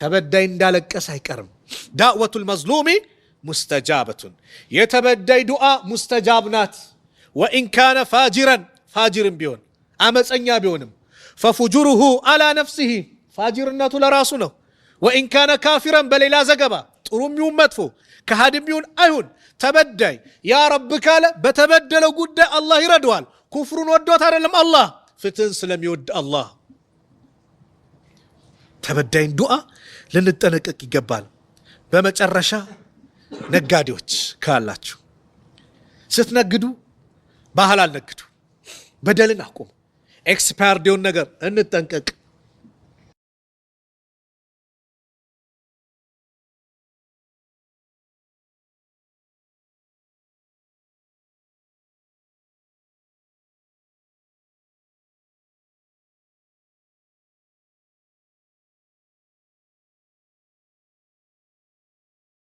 ተበዳይ እንዳለቀስ አይቀርም። ዳዕወቱል መዝሉሚ ሙስተጃበቱን የተበዳይ ዱዓ ሙስተጃብ ናት። ወኢን ካነ ፋጅረን ፋጅርም ቢሆን አመፀኛ ቢሆንም ፈፉጁሩሁ አላ ነፍሲሂ ፋጅርነቱ ለራሱ ነው። ወኢን ካነ ካፊረን በሌላ ዘገባ ጥሩም ይሁን መጥፎ ከሃዲም ይሁን አይሁን ተበዳይ ያ ረብ ካለ በተበደለው ጉዳይ አላህ ይረዳዋል። ኩፍሩን ወዶት አይደለም አላህ ፍትህን ስለሚወድ አላህ። ተበዳይን ዱዓ ልንጠነቀቅ ይገባል። በመጨረሻ ነጋዴዎች ካላችሁ ስትነግዱ በሐላል ነግዱ፣ በደልን አቁሙ። ኤክስፓየርድ የሆነ ነገር እንጠንቀቅ።